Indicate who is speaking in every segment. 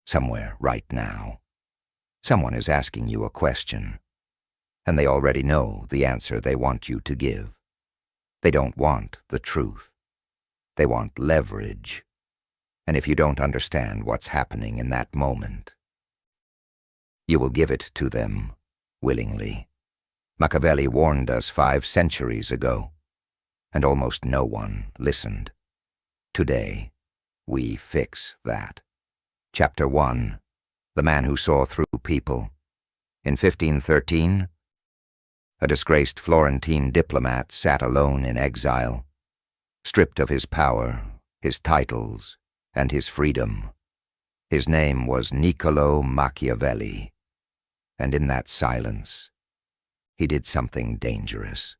Speaker 1: somewhere right now. Someone is asking you a question, and they already know the answer they want you to give. They don't want the truth. They want leverage. And if you don't understand what's happening in that moment, you will give it to them willingly. Machiavelli warned us 5 centuries ago, and almost no one listened. Today, we fix that. Chapter 1. The Man Who Saw Through People. In 1513, a disgraced Florentine diplomat sat alone in exile, stripped of his power, his titles, and his freedom. His name was Niccolo Machiavelli, and in that silence, he did something dangerous.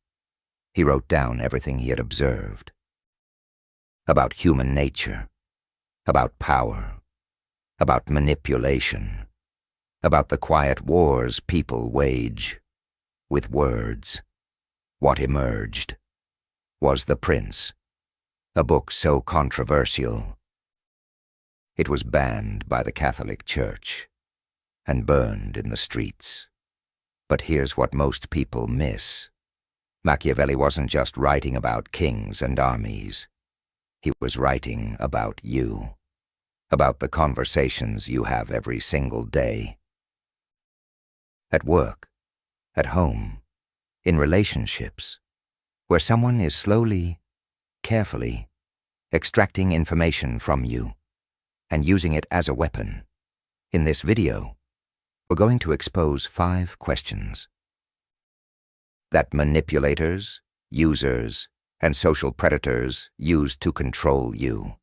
Speaker 1: He wrote down everything he had observed. About human nature, about power, about manipulation, about the quiet wars people wage with words. What emerged was The Prince, a book so controversial. It was banned by the Catholic Church and burned in the streets. But here's what most people miss. Machiavelli wasn't just writing about kings and armies. He was writing about you, about the conversations you have every single day. At work, at home, in relationships, where someone is slowly, carefully, extracting information from you and using it as a weapon. In this video, we're going to expose 5 questions that manipulators, users, and social predators use to control you.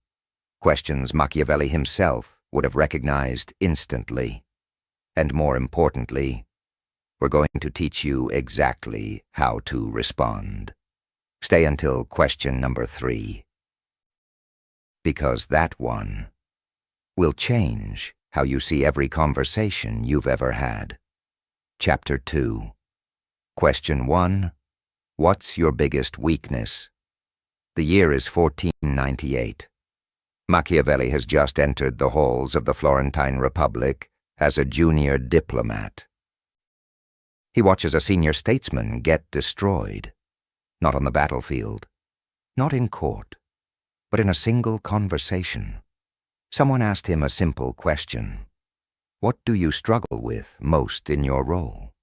Speaker 1: Questions Machiavelli himself would have recognized instantly. And more importantly, we're going to teach you exactly how to respond. Stay until question number 3. Because that one will change how you see every conversation you've ever had. Chapter 2. Question 1. What's your biggest weakness? The year is 1498. Machiavelli has just entered the halls of the Florentine Republic as a junior diplomat. He watches a senior statesman get destroyed, not on the battlefield, not in court, but in a single conversation. Someone asked him a simple question. What do you struggle with most in your role?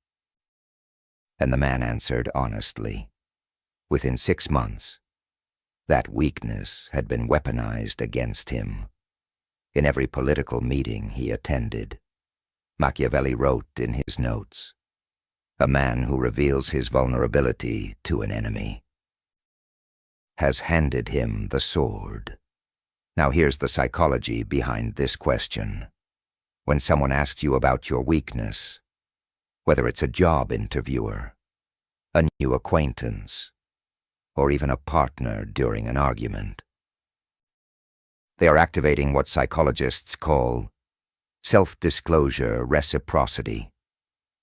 Speaker 1: And the man answered honestly. Within 6 months, that weakness had been weaponized against him. In every political meeting he attended, Machiavelli wrote in his notes, "A man who reveals his vulnerability to an enemy has handed him the sword." Now here's the psychology behind this question. When someone asks you about your weakness, whether it's a job interviewer, a new acquaintance, or even a partner during an argument, they are activating what psychologists call self-disclosure reciprocity.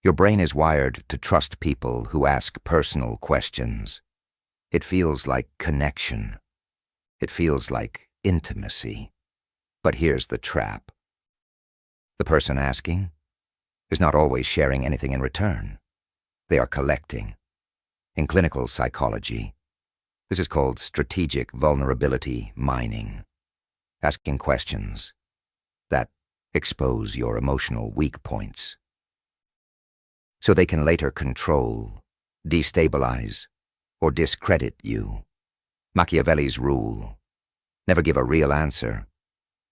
Speaker 1: Your brain is wired to trust people who ask personal questions. It feels like connection. It feels like intimacy. But here's the trap. The person asking is not always sharing anything in return. They are collecting. In clinical psychology, this is called strategic vulnerability mining. Asking questions that expose your emotional weak points, so they can later control, destabilize, or discredit you. Machiavelli's rule: never give a real answer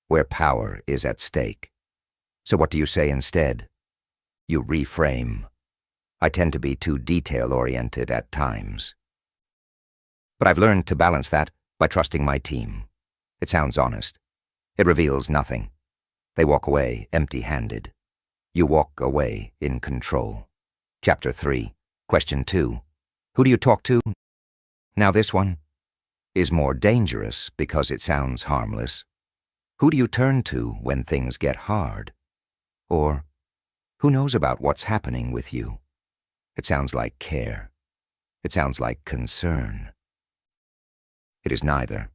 Speaker 1: where power is at stake. So what do you say instead? You reframe. I tend to be too detail-oriented at times, but I've learned to balance that by trusting my team. It sounds honest. It reveals nothing. They walk away empty-handed. You walk away in control. Chapter 3. Question 2. Who do you talk to? Now this one is more dangerous because it sounds harmless. Who do you turn to when things get hard? Or, who knows about what's happening with you? It sounds like care. It sounds like concern. It is neither.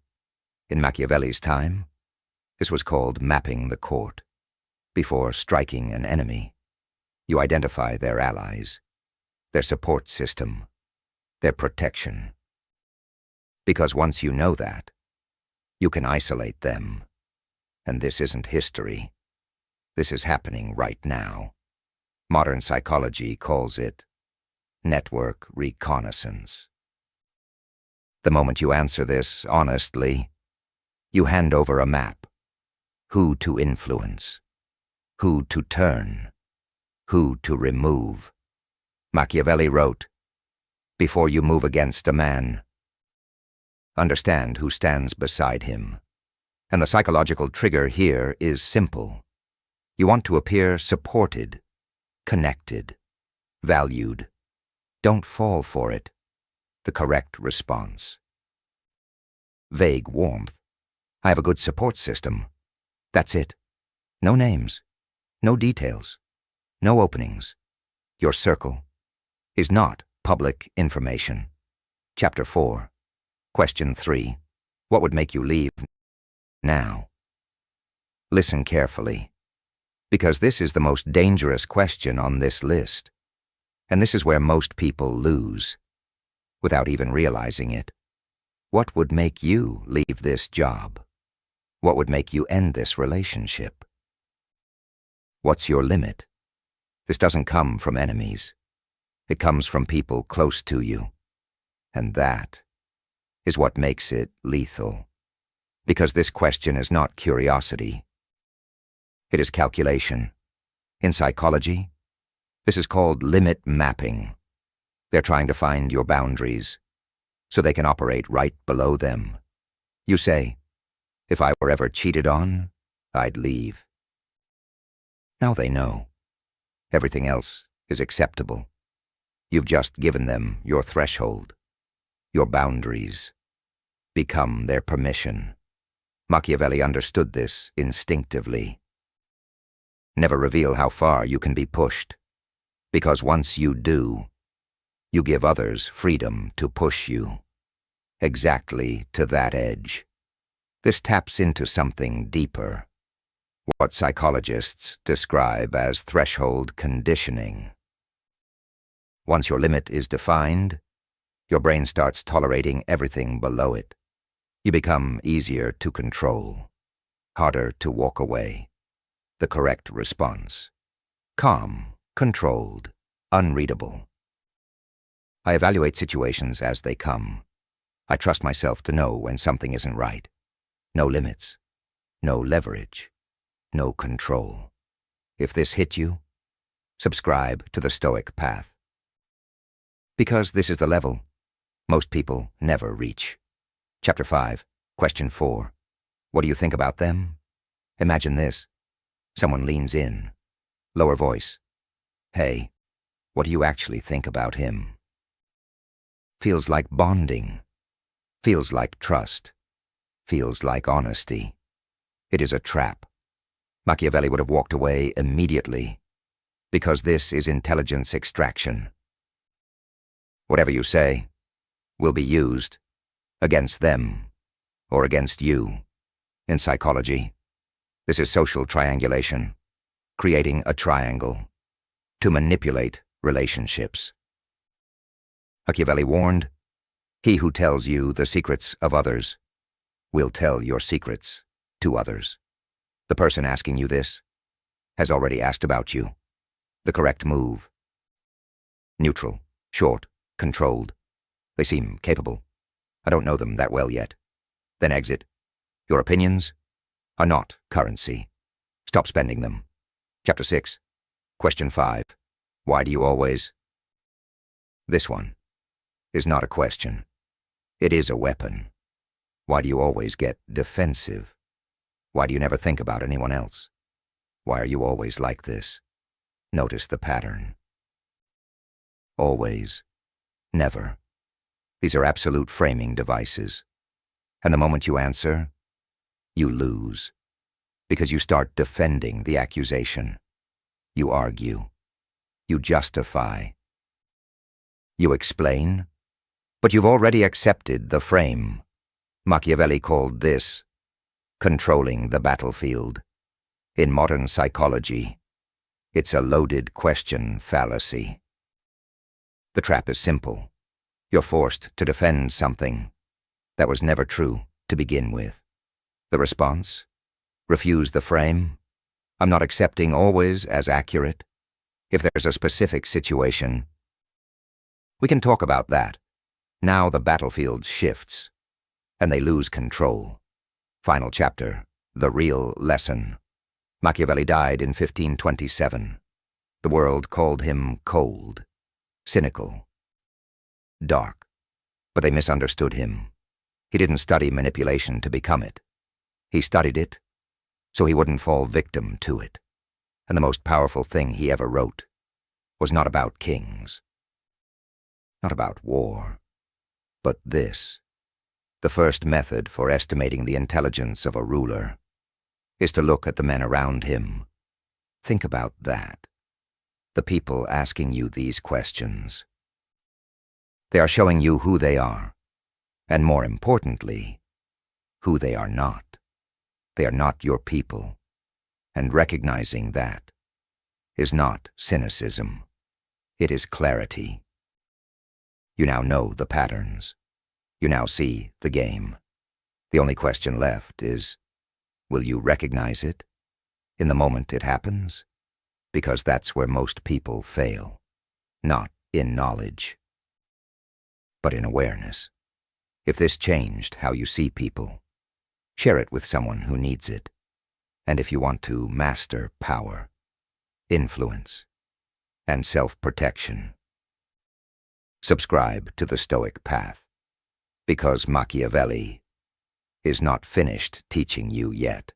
Speaker 1: In Machiavelli's time, this was called mapping the court. Before striking an enemy, you identify their allies, their support system, their protection. Because once you know that, you can isolate them. And this isn't history. This is happening right now. Modern psychology calls it network reconnaissance. The moment you answer this honestly, you hand over a map. Who to influence, who to turn, who to remove. Machiavelli wrote, "Before you move against a man, understand who stands beside him." And the psychological trigger here is simple. You want to appear supported, connected, valued. Don't fall for it. The correct response. Vague warmth. I have a good support system. That's it. No names, no details, no openings. Your circle is not public information. Chapter 4. Question 3. What would make you leave now? Listen carefully, because this is the most dangerous question on this list, and this is where most people lose, without even realizing it. What would make you leave this job? What would make you end this relationship? What's your limit? This doesn't come from enemies. It comes from people close to you. And that is what makes it lethal. Because this question is not curiosity. It is calculation. In psychology, this is called limit mapping. They're trying to find your boundaries so they can operate right below them. You say, if I were ever cheated on, I'd leave. Now they know. Everything else is acceptable. You've just given them your threshold, your boundaries. Become their permission. Machiavelli understood this instinctively. Never reveal how far you can be pushed, because once you do, you give others freedom to push you, exactly to that edge. This taps into something deeper, what psychologists describe as threshold conditioning. Once your limit is defined, your brain starts tolerating everything below it. You become easier to control, harder to walk away. The correct response. Calm, controlled, unreadable. I evaluate situations as they come. I trust myself to know when something isn't right. No limits, no leverage, no control. If this hit you, subscribe to the Stoic path. Because this is the level most people never reach. Chapter 5, Question 4. What do you think about them? Imagine this. Someone leans in. Lower voice. Hey, what do you actually think about him? Feels like bonding. Feels like trust. Feels like honesty. It is a trap. Machiavelli would have walked away immediately, because this is intelligence extraction. Whatever you say will be used against them or against you. In psychology, this is social triangulation, creating a triangle to manipulate relationships. Machiavelli warned, he who tells you the secrets of others will tell your secrets to others. The person asking you this has already asked about you. The correct move. Neutral, short, controlled. They seem capable. I don't know them that well yet. Then exit. Your opinions are not currency. Stop spending them. Chapter 6. Question 5. Why do you always? This one is not a question. It is a weapon. Why do you always get defensive? Why do you never think about anyone else? Why are you always like this? Notice the pattern. Always. Never. These are absolute framing devices. And the moment you answer, you lose. Because you start defending the accusation. You argue. You justify. You explain. But you've already accepted the frame. Machiavelli called this controlling the battlefield. In modern psychology, it's a loaded question fallacy. The trap is simple. You're forced to defend something that was never true to begin with. The response? Refuse the frame. I'm not accepting always as accurate. If there's a specific situation, we can talk about that. Now the battlefield shifts, and they lose control. Final chapter, the real lesson. Machiavelli died in 1527. The world called him cold, cynical, dark. But they misunderstood him. He didn't study manipulation to become it. He studied it so he wouldn't fall victim to it. And the most powerful thing he ever wrote was not about kings, not about war, but this. The first method for estimating the intelligence of a ruler is to look at the men around him. Think about that. The people asking you these questions. They are showing you who they are, and more importantly, who they are not. They are not your people, and recognizing that is not cynicism. It is clarity. You now know the patterns. You now see the game. The only question left is, will you recognize it in the moment it happens? Because that's where most people fail, not in knowledge, but in awareness. If this changed how you see people, share it with someone who needs it. And if you want to master power, influence, and self-protection, subscribe to the Stoic Path, because Machiavelli is not finished teaching you yet.